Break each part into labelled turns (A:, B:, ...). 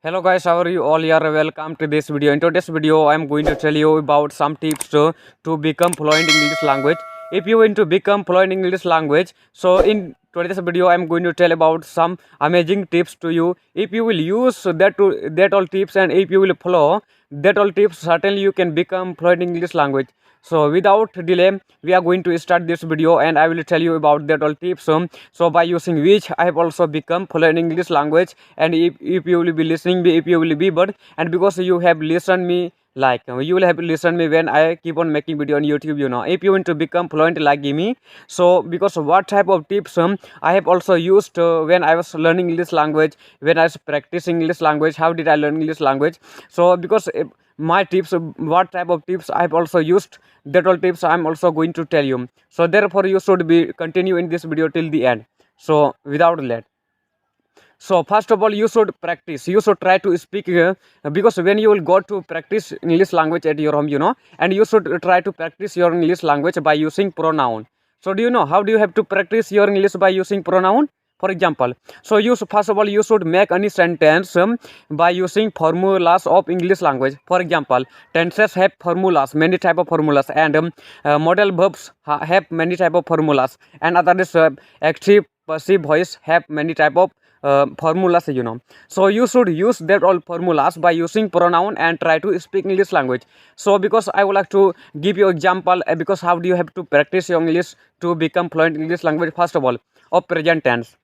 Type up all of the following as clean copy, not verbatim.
A: Hello guys, how are you all here? Welcome to this video. In today's video, I am going to tell you about some tips to become fluent in English language. If you want to become fluent in English language, so in today's video, I am going to tell about some amazing tips to you. If you will use that all tips and if you will follow that all tips, certainly you can become fluent in English language. So without delay, we are going to start this video and I will tell you about that all tips. So by using which I have also become fluent in English language. And if you will be listening me, if you will be but and because you have listened me like you will have listened me when I keep on making video on YouTube, if you want to become fluent like me. So because what type of tips I have also used when I was learning English language, when I was practicing English language, how did I learn English language. So because my tips, what type of tips I have also used, that all tips I am also going to tell you. So therefore you should be continue in this video till the end. So without let, so first of all you should practice, you should try to speak because when you will go to practice English language at your home, and you should try to practice your English language by using pronoun. So do you know how do you have to practice your English by using pronoun? For example, so first of all you should make any sentence by using formulas of English language. For example, tenses have formulas, many type of formulas, and modal verbs have many type of formulas, and other is active passive voice have many type of formulas. So you should use that all formulas by using pronoun and try to speak English language. So because I would like to give you example, because how do you have to practice your English to become fluent in English language. First of all, of present tense,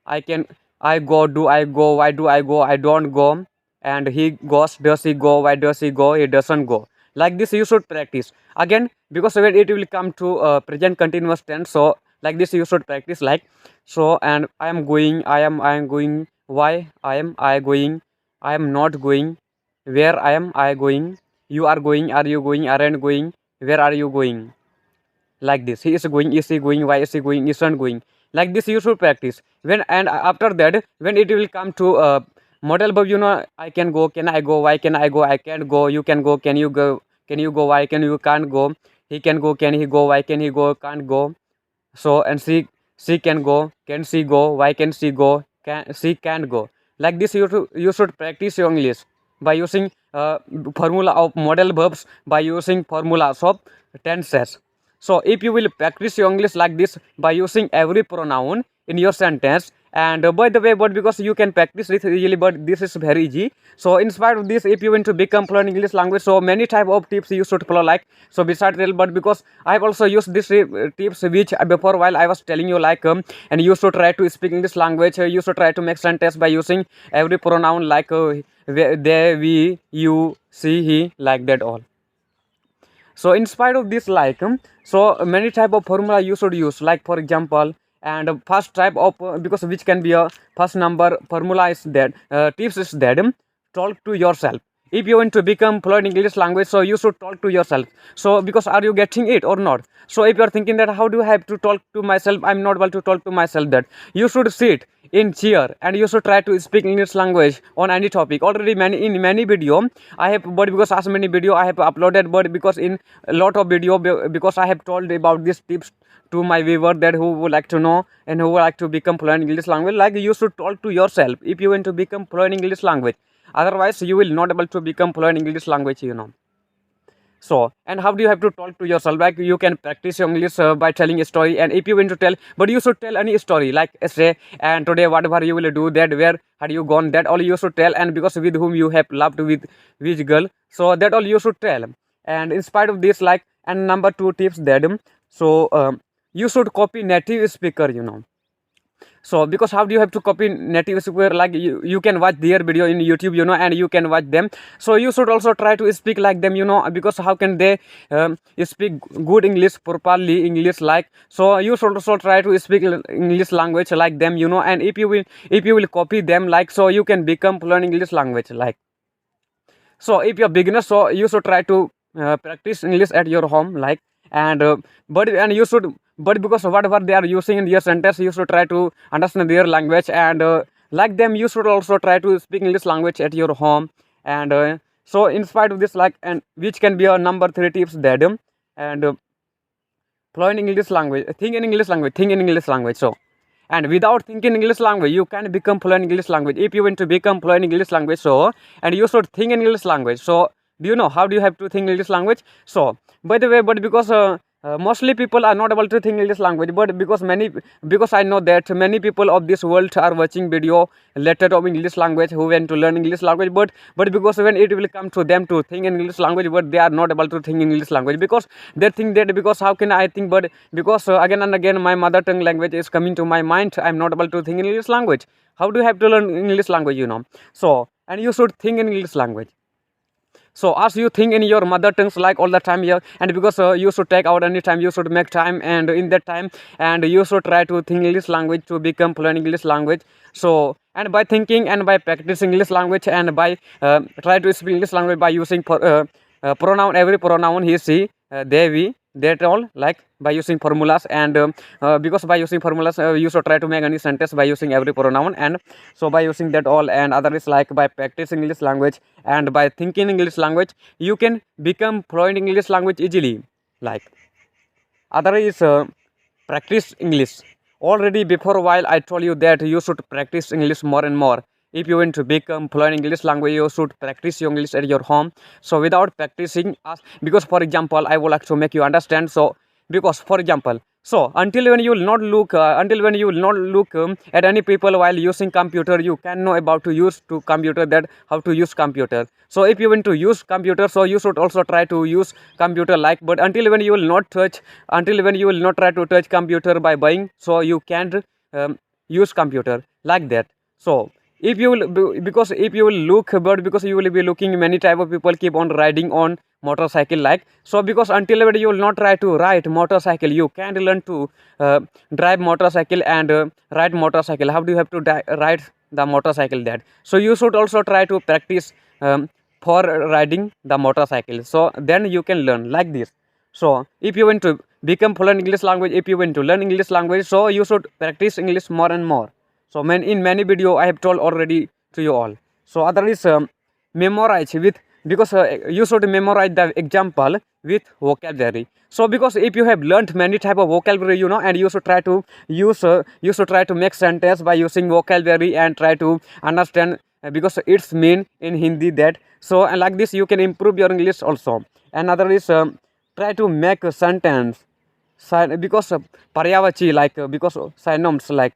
A: I go, do I go, why do I go, I don't go, and he goes, does he go, why does he go, he doesn't go. Like this you should practice again, because when it will come to present continuous tense, so like this you should practice like so. And I am going, I am going, why I going, I am not going, where I going, you are going, are you going, aren't going, where are you going. Like this, he is going, is he going, why is he going, isn't going. Like this you should practice. When and after that, when it will come to model verb, I can go, can I go, why can I go, I can't go, you can go, can you go, why can you can't go, he can go, can he go, why can he go, can't go. So and she can go, can she go, why can she go, can she can't go. Like this you should practice your English by using formula of model verbs, by using formulas of tenses. So if you will practice your English like this by using every pronoun in your sentence, and by the way, but because you can practice this easily, but this is very easy. So in spite of this, if you want to become fluent English language, so many type of tips you should follow. Like so, besides real, but because I have also used this tips which before while I was telling you like and you should try to speak English language. You should try to make sentence by using every pronoun like they, we, you, she, he, like that all. So in spite of this, like so many type of formula you should use. Like for example, and first type of because which can be a first number formula is that tips is that talk to yourself. If you want to become fluent in English language, so you should talk to yourself. So because are you getting it or not? So if you are thinking that how do I have to talk to myself, I'm not able to talk to myself, that you should sit in chair and you should try to speak English language on any topic. Already in many video I have, but because as many video I have uploaded, but because in a lot of video, because I have told about these tips to my viewer that who would like to know and who would like to become fluent in English language. Like you should talk to yourself if you want to become fluent in English language. Otherwise you will not able to become fluent in English language. So and how do you have to talk to yourself? Like you can practice your English by telling a story, and if you want to tell, but you should tell any story like say, and today whatever you will do, that where had you gone, that all you should tell, and because with whom you have loved, with which girl, so that all you should tell. And in spite of this, like, and number two tips that so you should copy native speaker. So because how do you have to copy native speaker? Like you can watch their video in YouTube, and you can watch them. So you should also try to speak like them, because how can they speak good English, properly English, like. So you should also try to speak English language like them, and if you will copy them, like, so you can become fluent English language, like. So if you're beginner, so you should try to practice English at your home, like, and you should, but because whatever they are using in your sentence, you should try to understand their language, and like them you should also try to speak English language at your home. And so in spite of this, like, and which can be a number three tips that and fluent English language, think in English language. So and without thinking English language you can become fluent in English language. If you want to become fluent in English language, so and you should think in English language. So do you know how do you have to think English language? So by the way, but because mostly people are not able to think English language, but because I know that many people of this world are watching video later of English language who want to learn English language, but because when it will come to them to think in English language, but they are not able to think in English language because they think that because how can I think, but because again and again my mother tongue language is coming to my mind, I am not able to think in English language. How do you have to learn English language, you know? So and you should think in English language. So as you think in your mother tongues like all the time here, and because you should take out any time, you should make time, and in that time and you should try to think English language to become fluent English language. So and by thinking and by practicing English language and by try to speak English language by using pronoun, every pronoun he, she, they, we, that all, like by using formulas, and because by using formulas you should try to make any sentence by using every pronoun, and so by using that all, and other is like by practicing English language and by thinking English language you can become fluent English language easily. Like other is practice English. Already before a while I told you that you should practice English more and more. If you want to become fluent English language, you should practice your English at your home. So without practicing, because for example I would like to make you understand. So because for example, so until when you will not look at any people while using computer, you can know about to use to computer, that how to use computer. So if you want to use computer, so you should also try to use computer, like, but until when you will not try to touch computer by buying, so you can't use computer like that. So if you will because if you will look, but because you will be looking many type of people keep on riding on motorcycle, like, so because until when you will not try to ride motorcycle, you can't learn to drive motorcycle and ride motorcycle. How do you have to ride the motorcycle? That so you should also try to practice for riding the motorcycle, so then you can learn like this. So if you want to become fluent English language, if you want to learn English language, so you should practice English more and more. So in many video I have told already to you all. So other is memorize with, because you should memorize the example with vocabulary. So because if you have learned many type of vocabulary, you know, and you should try to use you should try to make sentence by using vocabulary and try to understand because it's mean in Hindi that. So and like this you can improve your English also. Another is try to make a sentence because paryavachi, like because synonyms, like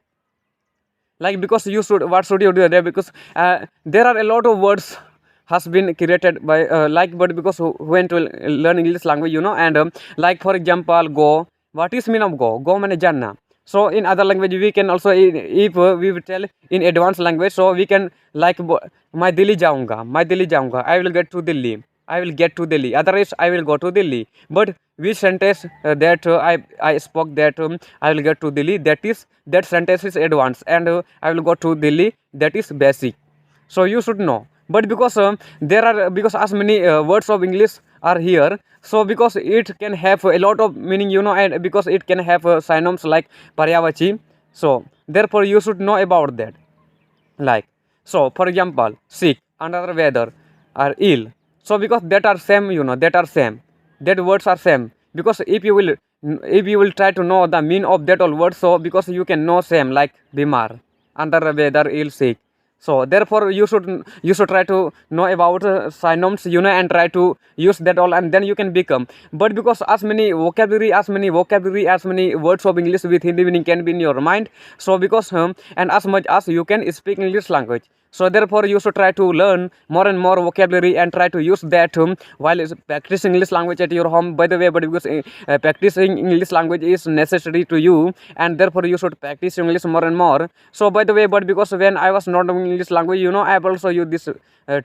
A: because you should, what should you do there, because there are a lot of words has been created by like, but because who went to learn English language, you know, and like for example go, what is mean of go mean janna. So in other language we can also, if we will tell in advanced language, so we can like मैं दिल्ली जाऊंगा, I will get to Delhi, otherwise I will go to Delhi. But which sentence that I spoke that I will get to Delhi, that sentence is advanced, and I will go to Delhi, that is basic. So you should know. But because there are, because as many words of English are here, so because it can have a lot of meaning, you know, and because it can have synonyms like paryavachi, so therefore you should know about that. Like, so for example, sick, under weather, or ill. So because that are same, you know, that words are same. Because if you will try to know the meaning of that all words, so because you can know same, like bimar, under weather, ill, sick. So therefore you should try to know about synonyms, you know, and try to use that all, and then you can become. But because as many vocabulary, as many words of English with Hindi meaning can be in your mind, so because and as much as you can speak English language, so therefore you should try to learn more and more vocabulary and try to use that while practicing English language at your home. By the way, but because practicing English language is necessary to you, and therefore you should practice English more and more. So by the way, but because when I was not knowing English language, you know, I have also used these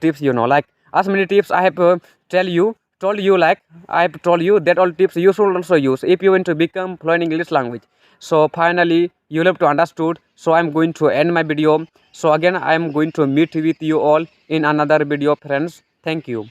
A: tips, you know, like as many tips I have told you, like I have told you that all tips you should also use if you want to become fluent English language. So finally you will have to understood. So I'm going to end my video. So again I am going to meet with you all in another video, friends. Thank you.